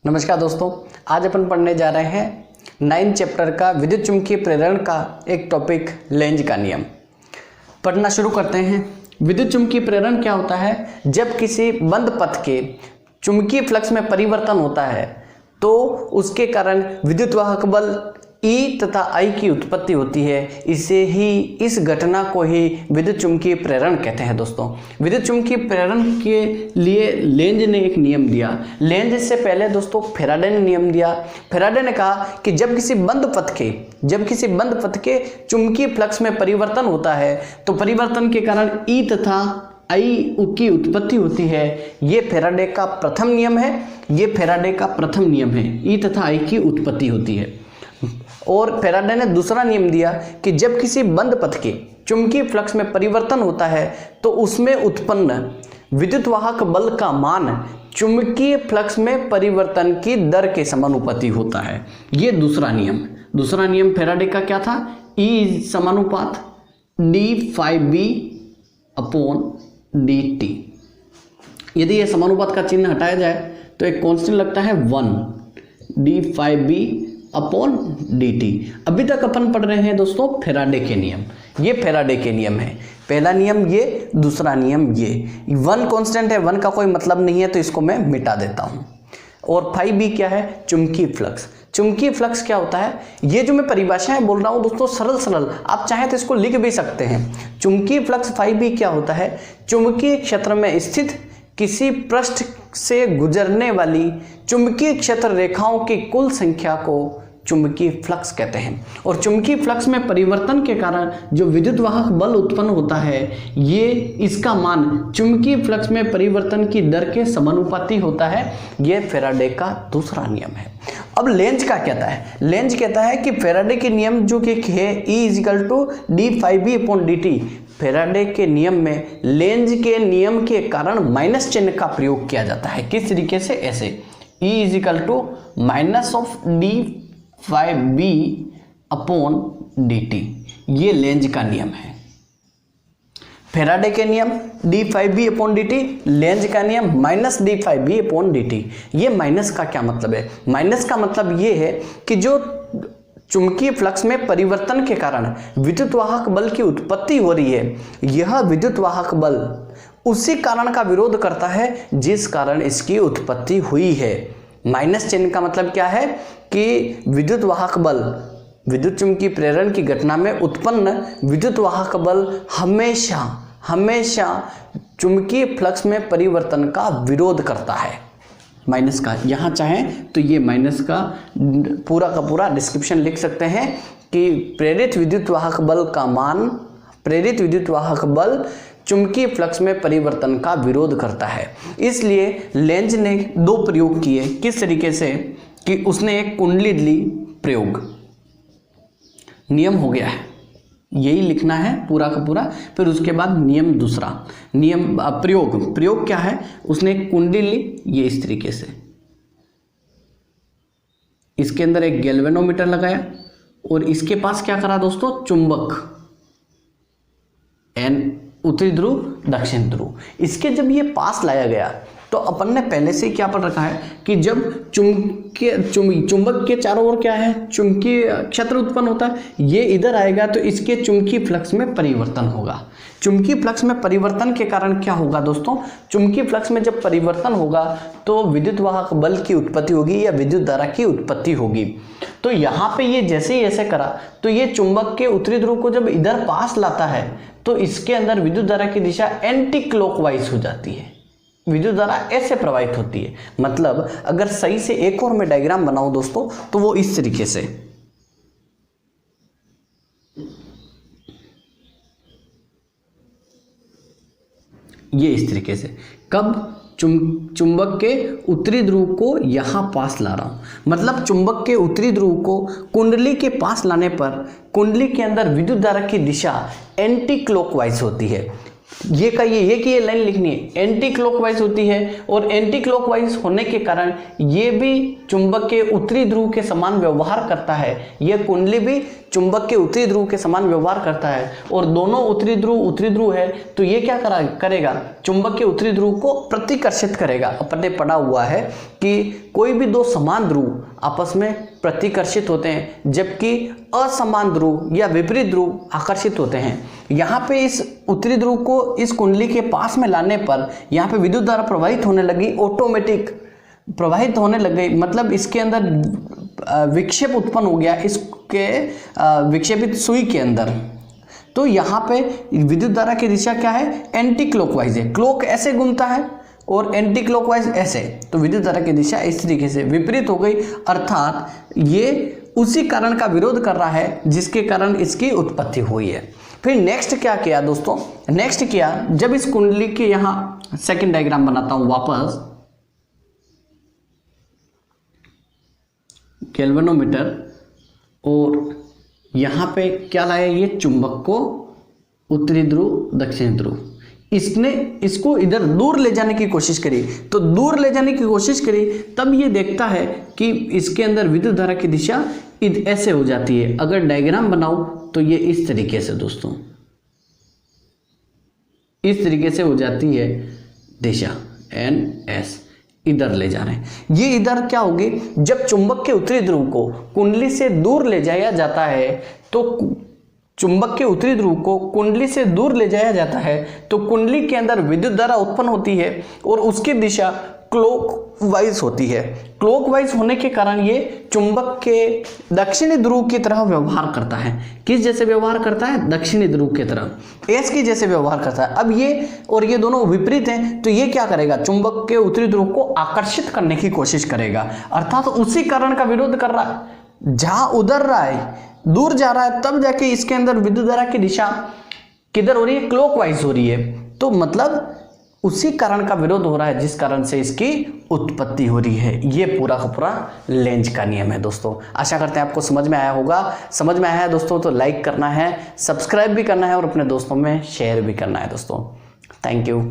नमस्कार दोस्तों, आज अपन पढ़ने जा रहे हैं 9 चैप्टर का विद्युत चुम्बकीय प्रेरण का एक टॉपिक लेंज का नियम। पढ़ना शुरू करते हैं। विद्युत चुम्बकीय प्रेरण क्या होता है? जब किसी बंद पथ के चुंबकीय फ्लक्स में परिवर्तन होता है तो उसके कारण विद्युत वाहक बल E तथा I की उत्पत्ति होती है। इस घटना को ही विद्युत चुम्बकीय प्रेरण कहते हैं। दोस्तों, विद्युत चुम्बकीय प्रेरण के लिए लेंज ने एक नियम दिया। लेंज से पहले दोस्तों फैराडे ने नियम दिया। फैराडे ने कहा कि जब किसी बंद पथ के चुम्बकीय फ्लक्स में परिवर्तन होता है तो परिवर्तन के कारण E तथा I की उत्पत्ति होती है। ये फैराडे का प्रथम नियम है। E तथा I की उत्पत्ति होती है। और फैराडे ने दूसरा नियम दिया कि जब किसी बंद पथ के चुंबकीय फ्लक्स में परिवर्तन होता है तो उसमें उत्पन्न विद्युत वाहक बल का मान चुंबकीय फ्लक्स में परिवर्तन की दर के समानुपाती होता है। ये दूसरा नियम फैराडे का क्या था? E समानुपात d∅b/dt। यदि ये समानुपात का चिन्ह हटाया जाए तो एक कांस्टेंट लगता है 1 d∅b/dt। अभी तक अपन पढ़ रहे हैं दोस्तों फैराडे के नियम। ये फैराडे के नियम है। पहला नियम ये, दूसरा नियम ये। 1 कांस्टेंट है, 1 का कोई मतलब नहीं है तो इसको मैं मिटा देता हूं। और ∅b क्या है? चुंबकीय फ्लक्स। चुंबकीय फ्लक्स क्या होता है? ये जो मैं परिभाषाएं बोल रहा हूं दोस्तों सरल, आप चाहें तो इसको लिख भी सकते हैं। चुंबकीय फ्लक्स ∅b क्या होता है? चुंबकीय क्षेत्र में स्थित किसी पृष्ठ से गुजरने वाली चुंबकीय क्षेत्र रेखाओं की कुल संख्या को चुंबकीय फ्लक्स कहते हैं। और चुंबकीय फ्लक्स में परिवर्तन के कारण जो विद्युत वाहक बल उत्पन्न होता है ये इसका मान चुंबकीय फ्लक्स में परिवर्तन की दर के समानुपाती होता है। ये फैराडे का दूसरा नियम है। अब लेंज का कहता है? लेंज कहता है कि फैराडे के नियम जो कि है E = d∅b/dt। फैराडे के नियम में लेंज के नियम के कारण माइनस चिन्ह का प्रयोग किया जाता है। किस तरीके से? ऐसे E - d∅b/dt। ये लेंज का नियम है। फैराडे के नियम d∅b/dt, लेंज का नियम -d∅b/dt। ये माइनस का क्या मतलब है? माइनस का मतलब ये है कि जो चुंबकीय फ्लक्स में परिवर्तन के कारण विद्युत वाहक बल की उत्पत्ति हो रही है, यह विद्युत वाहक बल उसी कारण का विरोध करता है जिस कारण इसकी उत्पत्ति हुई है। माइनस चिन्ह का मतलब क्या है कि विद्युत वाहक बल विद्युत चुम्बकीय प्रेरण की घटना में उत्पन्न विद्युत वाहक बल हमेशा चुंबकीय फ्लक्स में परिवर्तन का विरोध करता है। माइनस का, यहाँ चाहें तो ये माइनस का पूरा डिस्क्रिप्शन लिख सकते हैं कि प्रेरित विद्युत वाहक बल चुंबकीय फ्लक्स में परिवर्तन का विरोध करता है। इसलिए लेंज ने 2 प्रयोग किए। किस तरीके से कि उसने एक कुंडली ली प्रयोग, नियम हो गया है, यही लिखना है पूरा का पूरा। फिर उसके बाद नियम दूसरा, प्रयोग क्या है? उसने एक कुंडली ली, ये इस तरीके से, इसके अंदर एक गैल्वेनोमीटर लगाया और इसके पास क्या करा दोस्तों? चुंबक, उत्तरी ध्रुव दक्षिण ध्रुव। इसके जब ये पास लाया गया तो अपन ने पहले से क्या पढ़ रखा है कि जब चुंबक के चारों ओर क्या है? चुंबकीय क्षेत्र उत्पन्न होता है। ये इधर आएगा तो इसके चुंबकीय फ्लक्स में परिवर्तन होगा। चुंबकीय फ्लक्स में परिवर्तन के कारण क्या होगा दोस्तों? चुंबकीय फ्लक्स में जब परिवर्तन होगा तो विद्युत वाहक बल की उत्पत्ति होगी या विद्युत धारा की उत्पत्ति होगी। तो यहाँ पे ये जैसे ही ऐसे करा तो ये चुंबक के उत्तरी ध्रुव को जब इधर पास लाता है तो इसके अंदर विद्युत धारा की दिशा एंटी क्लॉकवाइज हो जाती है। विद्युत धारा ऐसे प्रवाहित होती है। मतलब अगर सही से एक और मैं डायग्राम बनाऊं दोस्तों तो वो इस तरीके से, ये इस तरीके से, कब चुंबक के उत्तरी ध्रुव को यहां पास ला रहा हूं। मतलब चुंबक के उत्तरी ध्रुव को कुंडली के पास लाने पर कुंडली के अंदर विद्युत धारा की दिशा एंटी क्लॉकवाइज होती है। ये लाइन लिखनी है, एंटी क्लॉकवाइज होती है। और एंटी क्लॉकवाइज होने के कारण ये भी चुंबक के उत्तरी ध्रुव के समान व्यवहार करता है। यह कुंडली भी चुंबक के उत्तरी ध्रुव के समान व्यवहार करता है। और दोनों उत्तरी ध्रुव है तो ये क्या करेगा? चुंबक के उत्तरी ध्रुव को प्रतिकर्षित करेगा। अपन ने पढ़ा हुआ है कि कोई भी दो समान ध्रुव आपस में प्रतिकर्षित होते हैं, जबकि असमान ध्रुव या विपरीत ध्रुव आकर्षित होते हैं। यहाँ पे इस उत्तरी ध्रुव को इस कुंडली के पास में लाने पर यहाँ पे विद्युत धारा प्रवाहित होने लगी, ऑटोमेटिक प्रवाहित होने लग गई, मतलब इसके अंदर विक्षेप उत्पन्न हो गया इसके विक्षेपित सुई के अंदर। तो यहाँ पे विद्युत धारा की दिशा क्या है, एंटी क्लॉकवाइज है। क्लॉक ऐसे घूमता है और एंटी क्लॉकवाइज ऐसे, तो विद्युत धारा की दिशा इस तरीके से विपरीत हो गई, अर्थात ये उसी कारण का विरोध कर रहा है जिसके कारण इसकी उत्पत्ति हुई है। फिर नेक्स्ट क्या किया दोस्तों, नेक्स्ट किया जब इस कुंडली के यहाँ सेकंड डायग्राम बनाता हूं वापस, गैल्वेनोमीटर, और यहाँ पे क्या लाया, ये चुंबक को उत्तरी ध्रुव दक्षिणी ध्रुव, इसने इसको इधर दूर ले जाने की कोशिश करी। तो दूर ले जाने की कोशिश करी तब ये देखता है कि इसके अंदर विद्युत धारा की दिशा ऐसे हो जाती है। अगर डायग्राम बनाओ तो ये इस तरीके से दोस्तों, इस तरीके से हो जाती है दिशा NS, इधर ले जा रहे हैं। ये इधर क्या होगी, जब चुंबक के उत्तरी ध्रुव को कुंडली से दूर ले जाया जाता है, तो चुंबक के उत्तरी ध्रुव को कुंडली से दूर ले जाया जाता है तो कुंडली के अंदर विद्युत धारा उत्पन्न होती है और उसकी दिशा क्लॉकवाइज होती है। क्लॉकवाइज होने के कारण ये चुंबक के दक्षिणी ध्रुव की तरह व्यवहार करता है। किस जैसे व्यवहार करता है, दक्षिणी ध्रुव की तरह, एस की जैसे व्यवहार करता है। अब ये और ये दोनों विपरीत हैं, तो ये क्या करेगा, चुंबक के उत्तरी ध्रुव को आकर्षित करने की कोशिश करेगा, अर्थात उसी कारण का विरोध कर रहा है। जहां उधर रहा है, दूर जा रहा है, तब जाके इसके अंदर विद्युत धारा की दिशा किधर हो रही है, क्लॉकवाइज हो रही है। तो मतलब उसी कारण का विरोध हो रहा है जिस कारण से इसकी उत्पत्ति हो रही है। ये पूरा का पूरा लेंज का नियम है दोस्तों। आशा करते हैं आपको समझ में आया होगा। समझ में आया है दोस्तों तो लाइक करना है, सब्सक्राइब भी करना है और अपने दोस्तों में शेयर भी करना है दोस्तों। Thank you.